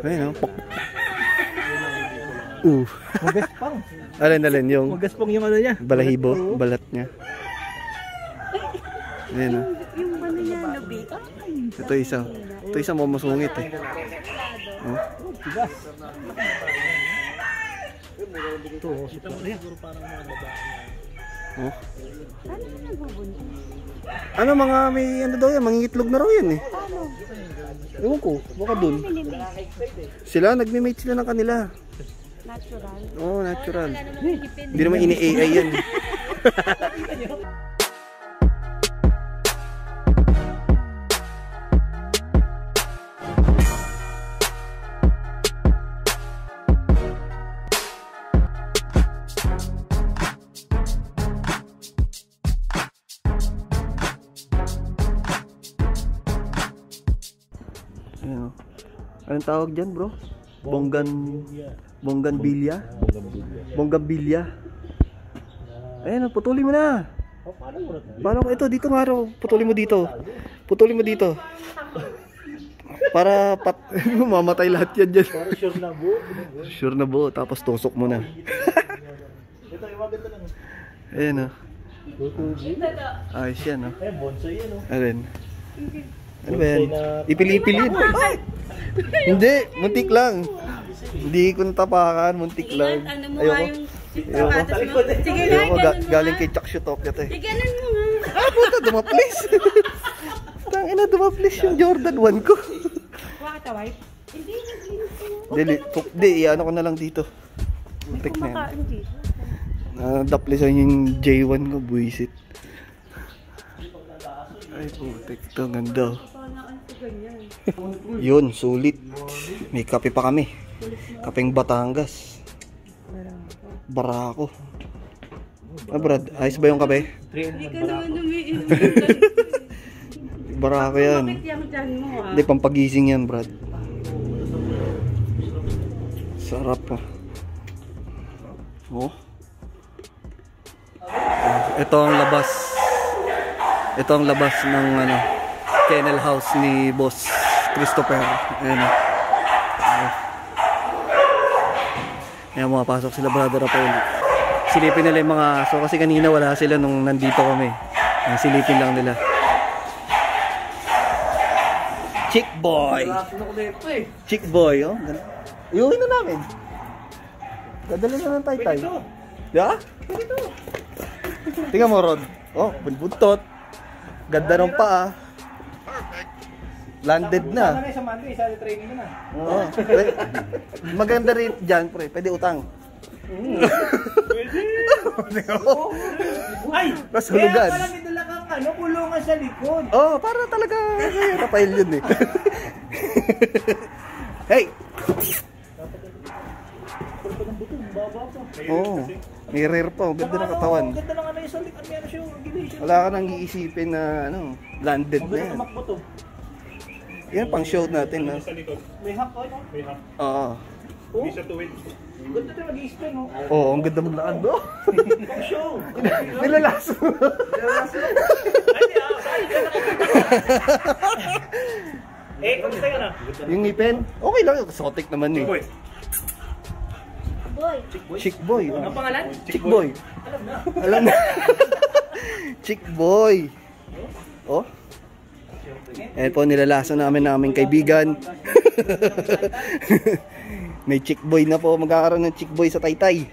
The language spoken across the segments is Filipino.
Ayun, Magaspang. Alin, yung Magaspang yung ano niya. balahibo, balat niya. Ayun, oh. Yung ano niya, labi. Ito isa mo masungit eh. Oh. Tigas. Ito, kita mo rin. Oh. Ano na nagbubunyi? Ano mga may ano daw yan, mangingitlog na raw yan eh. Ano? Ewan ko, baka dun. Sila, nagme-mate sila ng kanila. Natural. Oo, natural. Hindi naman ini-AI yan. Ayan, oh. Anong tawag dyan, bro? Bongganbilya? Bongganbilya. Ayan, oh, putulin mo na. Paano ko ito? Dito nga raw. Putulin mo dito. Putulin mo dito. Para mamatay lahat yan dyan. Sure na buo. Sure na buo. Tapos tusok mo na. Ito, iwagad na lang. Ayan, oh. Ayos yan, oh. Eh, bonsai yan, oh. Alin? Ano ba yan? Ipili-ipilin. Hindi, muntik lang. Hindi ko natapakan, muntik lang. Ayoko. Sige na, Ayoko, galing kay Chuck Shutopia to eh. Iganan mo nga. Ah, puta, dumaplis. Tangina, dumaplis yung Jordan 1 ko. Bakit a wipe? Hindi, ano ko na lang dito. Muntik na yan. Kumakain dito. Daplisan yung J1 ko, buisit. Ay, putik, ito, ganda. Yun, sulit. May kape pa kami. Kapeng Batangas. Barako. Ah, Brad, ayos ba yung kape? Hindi ka naman umiinom. Barako yan. Bakit yung dyan mo ah? Hindi, pampagising yan, Brad. Sarap pa. Oh. Ito ang labas. Ito ang labas ng ano, kennel house ni Boss Christopher. Ayan. Ayan, mapasok sila, Brother Rafael. Silipin nila yung mga aso kasi kanina wala sila nung nandito kami. Silipin lang nila. Chick boy. Chick boy, oh. Iuwi na namin. Dadali na ng tay-tay. Yeah? Tingnan mo, Rod. Oh, buntot. Ganda ng paa. Landed na. Sa Monday, sa training na. Oo. Maganda rin dyan, pre. Pwede utang. Pwede. Ay! Mas hulugan. Kaya pala may dala kang ano, kulungan sa likod. Oh, para talaga Rafael yun eh. Hey! Oh, may rare pa. Ganda ng katawan. Ganda ng ano yung sa likod. Ano siya, regulation. Wala ka nang iisipin na ano, landed na yan. Tumakbo to. Yan pang show natin, no? May hack ko, no? May hack. Oo. Hindi siya tuwid. Ganda tayo mag-i-spin, no? Oo, ang ganda maglakad, no? Pang show. Nilalaso. Eh, kamusta yun, ah? Yung ngipin, okay lang. Exotic naman eh. Boy. Chick boy. Ang pangalan? Chick boy. Alam na. Chick boy. Oh. Ayan po, nilalaso naming kaibigan. May chick boy na po. Magkakaroon ng chick boy sa Taytay.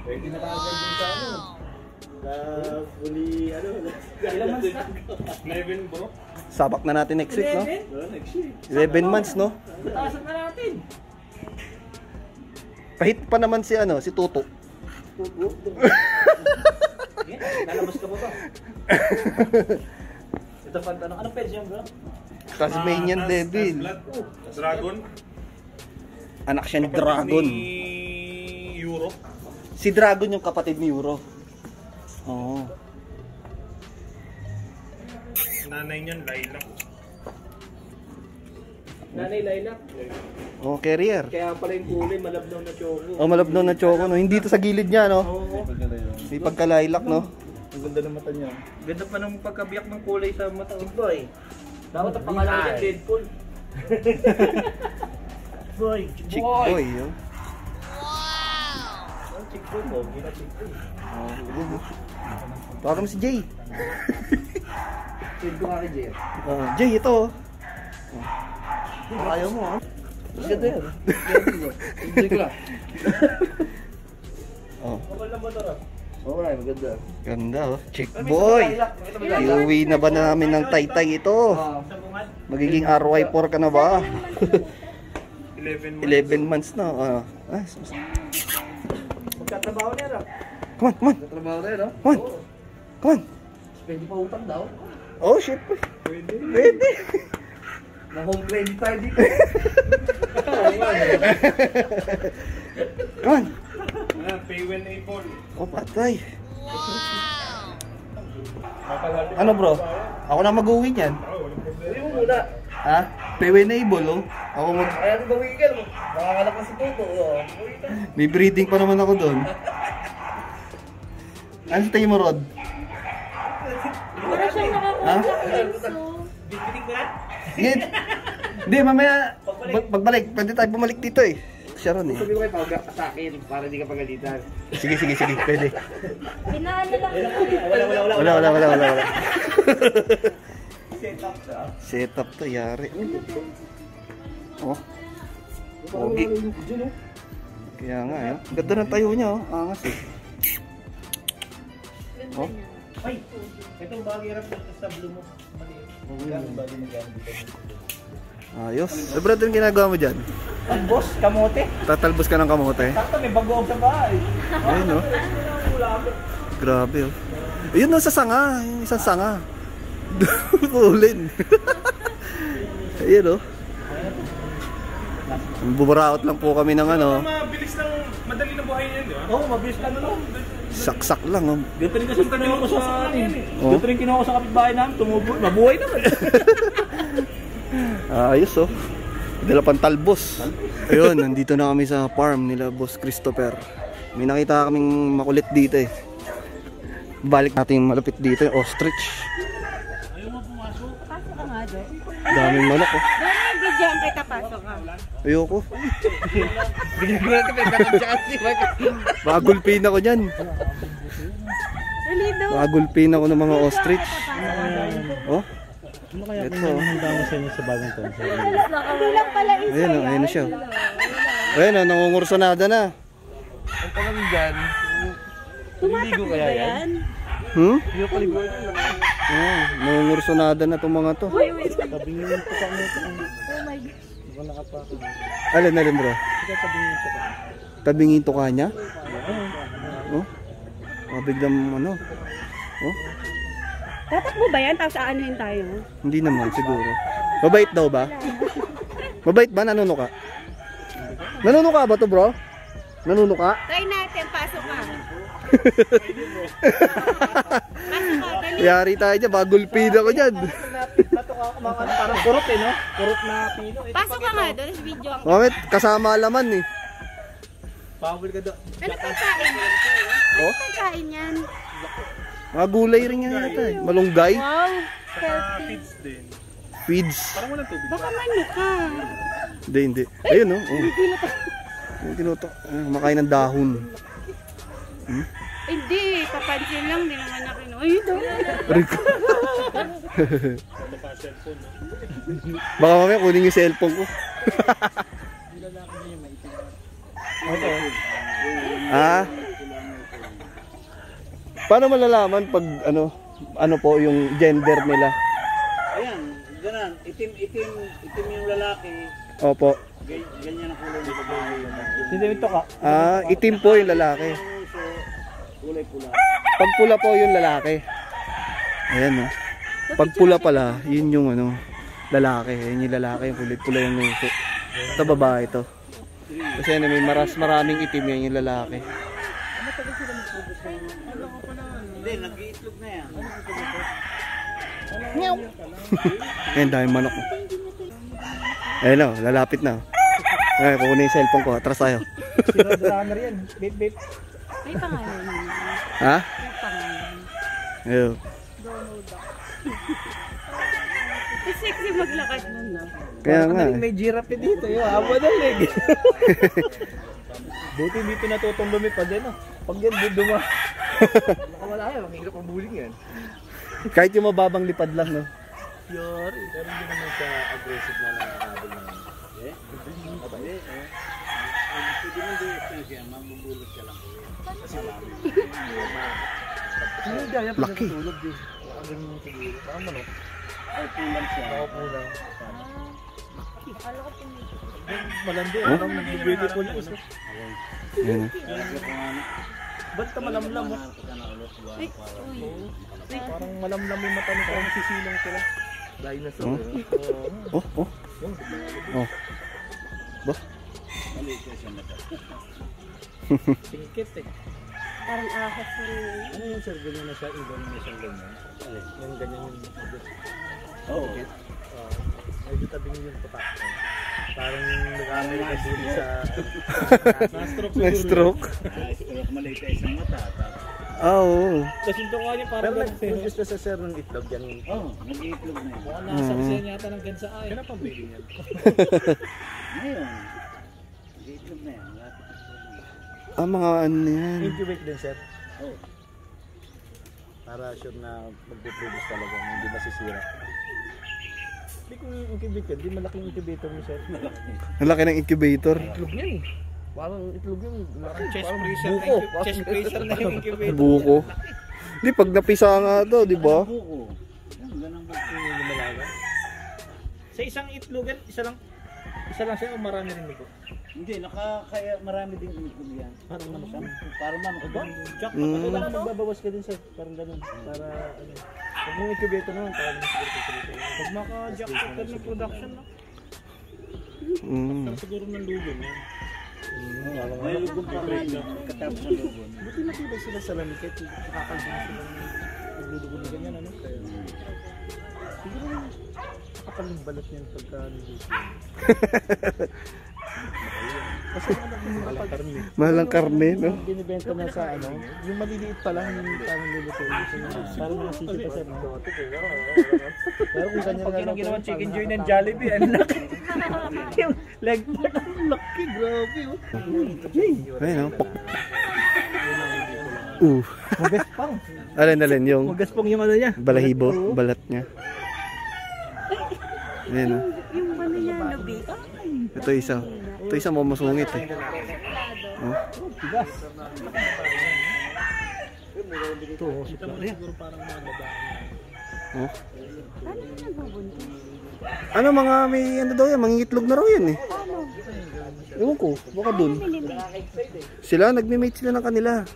Pwede na kagad yung sa ano. Sa fully, ano, ilang months na? 11, bro. Sabak na natin next week, no? 11? 11 months, no? Taasan na natin. Kahit pa naman si ano, si Tuto. Lalabas ka mo to. Ito pa tanong, anong page yan, bro? Tasmanian Devil. Dragon. Anak siya ni Dragon. Ni Euro. Si Dragon yung kapatid ni Euro. Oo. Nanay niyan, Laila. Nanay Lilac. Oh, carrier. Kaya pala yung kulay, malabnaw na choco. Oh, malabnaw na choco, no? Hindi to sa gilid niya, no? Oo. May pagkalaylak, no? Ang ganda ng mata niya. Ganda pa ng pagkabiyak ng kulay sa mata. Boy. Dapat ang pangalan niya Deadpool. boy. Chick boy, oh. Chick boy mo, gina chick boy. Tawag mo si Jay. Send ko nga kay Jay. Jay, ito. Ayaw mo ha? Ganda yan. Enjoy ko lang. Kapal na motor ah. Oo nga, maganda. Ganda, oh. Chick boy. Iuwi na ba namin ng taytay ito? Magiging RY4 ka na ba? 11 months na. Magkatrabaho niya na. Come on, come on. Magkatrabaho na yan no? Come on. Come on. Pwede pa utang daw. Oh, shit. Pwede. Na home credit tayo dito. Come on. Pay when April. Oh, patay. Ano bro? Ako na mag-uwi niyan. Pwede mo muna. Ha? Pay-enable, oh. Ako mag... Kaya ito gawin ka. Nakakalak na si Toto. May breeding pa naman ako doon. Ano sa tingin mo, Rod? Wala siyang Ha? Bibinig ko na. Hindi, mamaya pagbalik. Pwede tayo bumalik dito eh. Siya ron eh. Sabi ko kayo pag sa akin para di ka pagalitan. Sige. Pwede. Pinaan na lang. Wala. Setup to, yari. Oh. Pogi. Kaya nga, eh. Ganda ng tayo niya, oh. Angas eh. Oh. Ay, itong bagay harap sa blue mo. Ganun bagay mo dyan. Ayos. Eh, brother, yung ginagawa mo dyan? Talbos, kamote. Tatalbos ka ng kamote? Sakto, may bagoong sa bahay. Ayun, no? Grabe, oh. Ayun, no, sa sanga. Yung isang sanga. Pulin. Ayun, oh. Bubaraot lang po kami ng ano. Mabilis lang, madali na buhay yan, di ba? Oo, mabilis ka na lang. Saksak lang, oh. Ganito rin kasi kinuha ko sa Oh. Ganito rin kinuha ko sa kapitbahay namin. Mabuhay naman. Ayos, oh. Dala pang talbos. Ayun, nandito na kami sa farm nila Boss Christopher. May nakita kaming makulit dito eh. Balik natin malapit dito yung ostrich. Pasok ka nga doon. Daming manok, oh. Doon bigyan kita, pasok ka. Ayoko. Binigyan ka Bagulpin ako dyan. Dali doon. Bagulpin ako ng mga ostrich. Oh. Ano kaya Ito. pinahanda mo sa inyo sa bagong taon? Kulang pala isa Ayun, oh, ayun na siya. Ayun, oh, nangungursunada na. Ang tanong dyan, Tumatakbo ba yan? Yung paligo. Nangungursunada na itong mga to. Uy. tabingin mo pa kami ito. Oh my God. Di ba nakapako? Alin, bro? Sige, tabingin mo pa. Tabingin to kanya? Oh. Biglang ano? Oh. Tatakbo ba yan? Tapos aanuhin tayo? Hindi naman siguro. Mabait daw ba? Mabait ba? Nanuno ka? Nanuno ka ba to, bro? Nanuno ka? Try natin. Pasok ka. Pasok ka. Dali. Yari tayo dyan. Bagulpin ako dyan. Natok ako mga parang kurot eh, no? Kurot na pino. Pasok ka nga doon sa video. Bakit? Kasama laman eh. Pawal ka doon. Ano pagkain? Oh? Ano pagkain yan? Mga gulay rin yan yata eh. Malunggay. Wow. Healthy. Feeds din. Feeds. Parang walang tubig. Baka manok ka. Hindi. Ayun no. Oh. Yung tinutok. Makain ng dahon. Hindi. Papansin lang. Hindi naman nakin. Ay, doon. Rico. Baka mamaya kunin yung cellphone ko. Ah? Paano malalaman pag ano po yung gender nila? Ayan, ganun. Itim yung lalaki. Opo. Ganyan ang kulay nito. Hindi ito ka. Ah, itim po yung lalaki. Kulay pula. Pag pula po yung lalaki. Ayan, no. Pag pula pala, yun yung lalaki. Yun yung lalaki, yung kulit pula yung nuso. Ito babae to. Kasi may maraming itim yan yung lalaki. Hindi, nag-iitlog na yan. Ayan, dahil manok. Ayan o, lalapit na. Ayan, kukunin yung cellphone ko. Atras tayo. Runner yan. Beep, beep. May pangalan yun. Ha? May pangalan. Ayun. Sexy maglakad nun, no? Kaya nga. May giraffe dito. Yung haba ng leg. Buti dito natutong lumipad yan. Pag yan duma. Baka wala yan. Ang hirap ang buling yan. Kahit yung mababang lipad lang, no? Yori. Pero hindi naman siya aggressive na nakakabal na yan. Eh? Mabait. Hindi mo din siya. Mabubulot ka lang. Kasi marami. Hindi gaya pa natutulog din. Ganun yung siguro. Parang manok. Ay, pulang siya. Ako pulang. Malandi. Ano? Beautiful. Yan. Ba't ka malamlam mo? Ay, uy. Parang malamlam yung mata nito. Parang sisilong sila. Dinosaur. Oh. Ba? Singkit eh. Parang ahas na rin. Ano yung sir? Ganyan na siya. Iba na siyang ganyan. Yung ganyan yung... Oo. Medyo tabing yung patak. Parang nag-amay ka duli sa... Na-stroke. Na-stroke? Na-stroke. Maliit ka isang mata. Oo. Kasi ito ko niya parang... Pero nag-produce na sa sir ng itlog yan. Oo, nag-iitlog na yun. Baka nasaksayan yata ng gansa ay. Kaya pang baby niyan. Ngayon. Nag-iitlog na yan. Mga ano yan. Incubate din sir. Oo. Para sure na mag-produce talaga. Hindi masisira. Hindi kung incubate yan. Hindi malaking incubator mo sir. Ang laki ng incubator. Itlog niyan eh. Parang itlog yun. Chest freezer. Buko. Chest freezer na yung incubator. Buko. Hindi, pag napisa nga to, di ba? Buko. Yan, ganang buko yung lumalaga. Sa isang itlogan, isa lang siya o marami rin nito? Hindi, kaya marami din itlog yan. Parang manok. Parang manok. Jack, kailangan magbabawas ka din sir. Parang ganun. Para ano. Pag yung incubator naman, parang siguro. Pag maka-jack ka ng production na. Siguro ng lugon yan. May lugon pa rin yun. Katapos ng lugon. Buti nakita sila sa lamikit. Nakakalbang sila naglulugon na ganyan. Ano? Kaya, siguro nakakaling balat niyan pagka nilugon. Kasi malang karne. Malang karne, no? Binibenta na sa ano, yung maliliit pa lang yung parang lulutuin. Parang mga sisi pa siya. Pero kung ganyan Pag yung ginawa chicken joy ng Jollibee, ang laki. yung leg pa lang laki, grabe. Ayun, no? Magaspang. Alin, yung Magaspang yung ano niya. balahibo, balat niya. Ayun, no? Yung ano niya, nabi. Ito isa. Ito isa mo masungit eh. Oh. Tigas. Ito, ito mo yan. Parang mga babae. Oh. Paano na nagbubuntis? Ano mga may ano daw yan, mangingitlog na raw yan eh. Ewan ko, baka dun. Sila, nagme-mate sila ng kanila.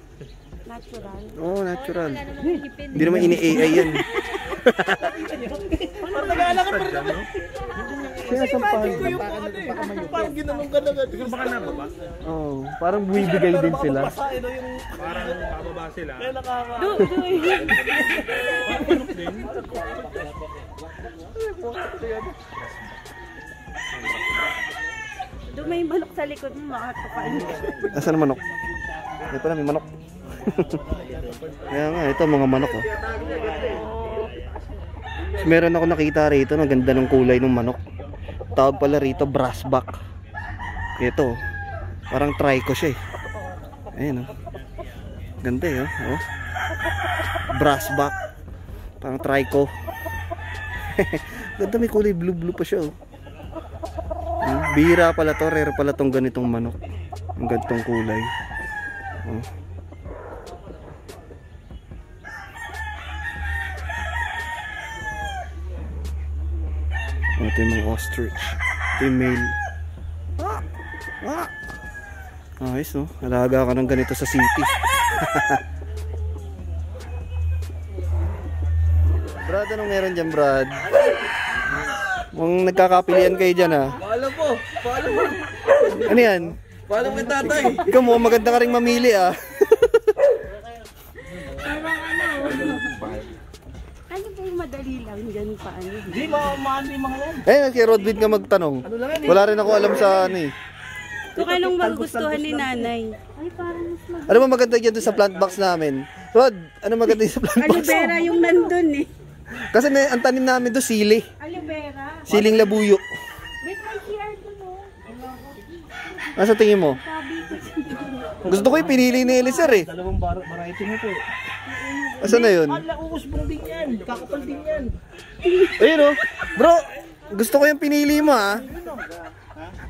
Natural. Oo, natural. Hindi naman ini-AI yan. Parang nag-aalakan pa rin ako. Sinasampahan ka. Parang ginanong ka na agad. Siguro baka nababa. Oo, parang bumibigay din sila. Parang nababa sila. Kaya nakaka... Parang manok din. Doon may manok sa likod mo, makakapain ka. Asan ang manok? May pala, may manok. Kaya nga, ito mga manok oh. Meron ako nakita rito, ang ganda ng kulay ng manok. Tawag pala rito, brassback. Ito, parang trico siya eh. Ayan oh. Ganda eh oh. Brassback. Parang trico. Ganda, may kulay blue pa siya oh. Bihira pala to, rare pala tong ganitong manok. Ang gantong kulay. Oh. Ito yung mga ostrich. Ito yung male. Ayos no, alaga ka ng ganito sa city. Brad, anong meron dyan Brad? Mukhang nagkakapilian kayo dyan ha. Paalam po! Paalam po! Ano yan? Paalam kay tatay! Ikaw mo, maganda ka rin mamili ah. Ano ba yung madali lang dyan pa? Ano? Hindi, maano yung mga yan. Eh, kay Rodwin ka magtanong. Wala rin ako alam sa ano eh. Ito anong magugustuhan ni nanay? Ay, parang mas mag... Ano ba maganda dyan doon sa plant box namin? Rod, ano maganda dyan sa plant box? Aloe vera yung nandun eh. Kasi ang tanim namin doon sili. Aloe pera. Siling labuyo. Wait, may CR doon oh. Ano sa tingin mo? Sabi ko. Gusto ko yung pinili ni Eliezer eh. Dalawang variety mo po. Asan na yun? Uusbong din yan. Kakapal din yan. Ayun oh. Bro, gusto ko yung pinili mo ha.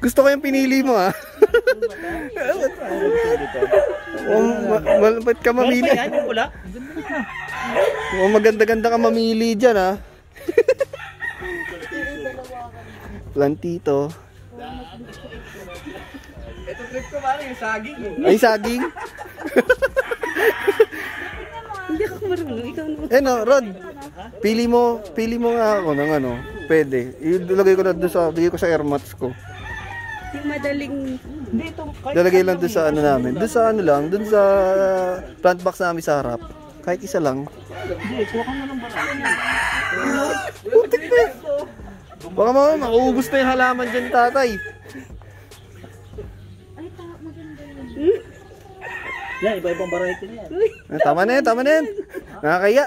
Gusto ko yung pinili mo ha. Malapit ka mamili. Yan yung pula. Maganda-ganda ka mamili dyan ha. Plantito. Ito trip ko pare, yung saging. Ay, saging. Hindi ako marunong. Ikaw naman. Eh no, Rod. Pili mo nga ako ng ano. Pwede. Ilagay ko na doon sa, bigay ko sa air mats ko. Yung madaling... Hindi ito. Lalagay lang doon sa ano namin. Doon sa ano lang, doon sa plant box namin sa harap. Kahit isa lang. Hindi, kuha ka na ng variety. Putik na. Baka mauubos na yung halaman dyan, tatay. Ay, maganda yun. Yan, iba-ibang variety na yan. Tama na yan, tama na yan. Nakakaya,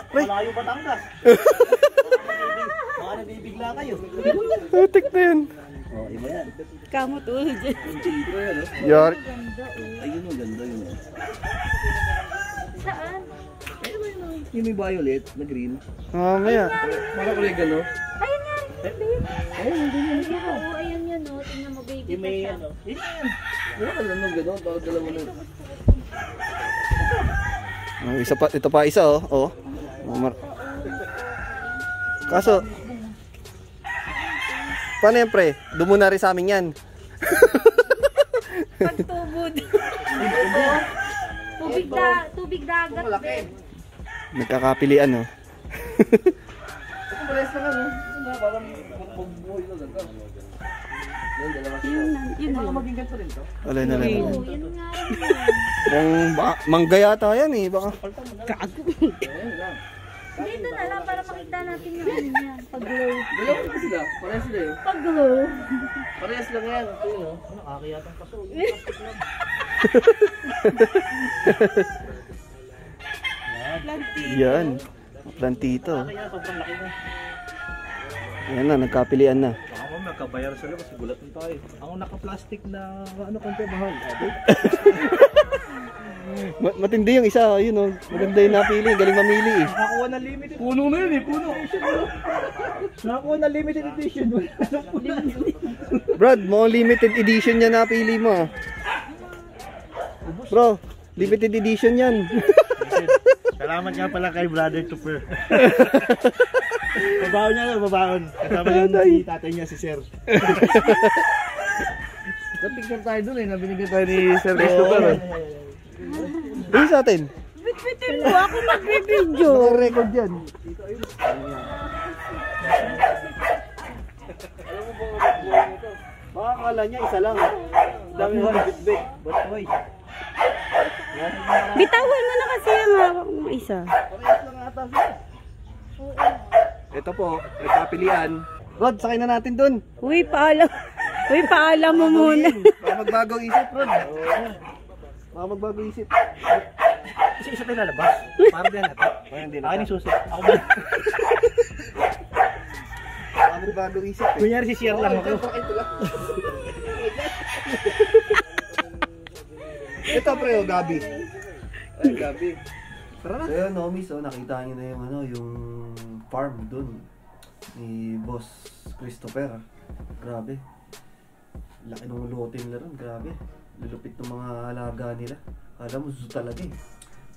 pre. Malayo Batangas. Baka nabibigla kayo. Putik na yan. Oh, iba yan. Kamot ulo dyan. Yar. Ayun o, ganda yun. Saan? Yung may violet na green. Mamaya. Para ko yung gano'n. Ayun nga. Ayun, ganyan. Oo, ayun yun oh. Tingnan mo baby. Yung may ano. Yun yan. Wala ka lang gano'n. Baka dalawa na. Isa pa, ito pa isa oh. Oh. Kaso, paano yan pre? Doon muna rin sa amin yan. Pagtubod. Tubig dagat. Malaki. Nagkakapilian oh. Pares na lang. Parang magbuhay na lang. Yun na. Maging ganito rin to. Wala na lang. Oo, yun nga rin. Mangga yata yan eh. Baka. Dito na lang para makita natin yung ano niya. Pag-glow. Dalawa pa sila. Parehas sila eh. Pag-glow. Parehas lang yan. Ito yun o. Ano, akiyatang paso. Yan. Plantito. Kaya sobrang laki na. Yan na, nagkapilian na. Baka mo magkabayar sila kasi gulat nito tayo. Ang naka-plastic na ano konti mahal. Matindi yung isa, yun oh. Maganda yung napili, galing mamili eh. Nakakuha na limited. Puno na yun eh, puno. Nakakuha na limited edition. Brad, mo limited edition yan napili mo ah. Bro, limited edition yan. Salamat nga pala kay Brother Tupper. Babaon niya na, babaon. Kasama yung si tatay niya, si Sir. Napicture tayo dun eh, nabinigyan tayo ni Sir Christopher eh. Dito sa atin. Bitbitin mo ako magbibidyo. Naka-record yan. Baka akala niya isa lang. Dami mo bitbit. But boy, Bitawan mo na kasi ang hawak mo isa. parehas lang ata sila. Ito po, nagkapilian. Rod, sakay na natin dun. Uy, paalam. Uy, paalam mo muna. Baka magbagong isip, Rod. Baka magbagong isip. Kasi isa tayo lalabas. Para din natin. Akin yung susi. Ako ba? Baka magbagong isip eh. Kunyari si Sir lang ako. Ito pre, oh, Gabi. Ay, Gabi. Tara na. So yun, homies, oh, nakita nyo na yung, ano, yung farm dun ni Boss Christopher. Grabe. Laki ng lote nila ron, grabe. Lulupit ng mga alaga nila. Alam mo, zoo talaga eh.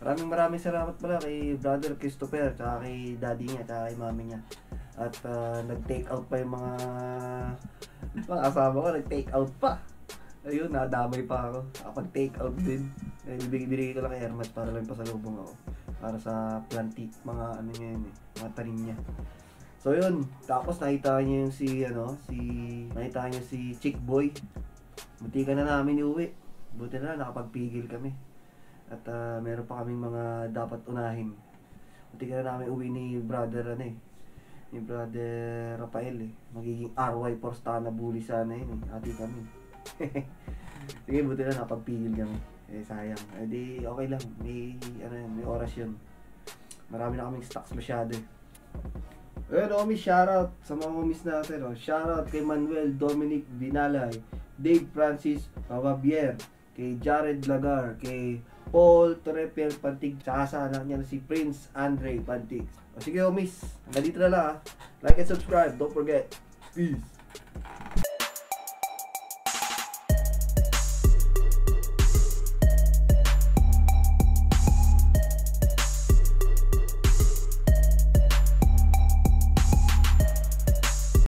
Maraming salamat pala kay Brother Christopher, tsaka kay daddy niya, tsaka kay mami niya. At nag-take out pa yung mga kasama ko, nag-take out pa. Ayun, nadamay pa ako. Kapag-take out din. Binigay ko lang kay Hermat para lang pasalubong ako. Para sa planti, mga ano niya yun eh, mga tanim niya. So yun, tapos nakita niyo yung nakita niyo si Chick Boy. Buti ka na namin iuwi. Buti na nakapagpigil kami. At meron pa kaming mga dapat unahin. Buti ka na namin uwi ni Brother ni Brother Rafael eh. Magiging RY Porstana bully sana yun eh. Ati kami. Sige, buti na nakapagpigil kami. Eh sayang. Eh di okay lang. May oras yun. Marami na kaming stocks masyado eh. Ayun, homies, shoutout sa mga homies natin. Oh. Shoutout kay Manuel Dominic Binalay, Dave Francis Pababier, kay Jared Lagar, kay Paul Torrepier Pantig, tsaka sa anak niya na si Prince Andre Pantig. O sige homies, hanggang dito na lang ha. Like and subscribe, don't forget. Peace!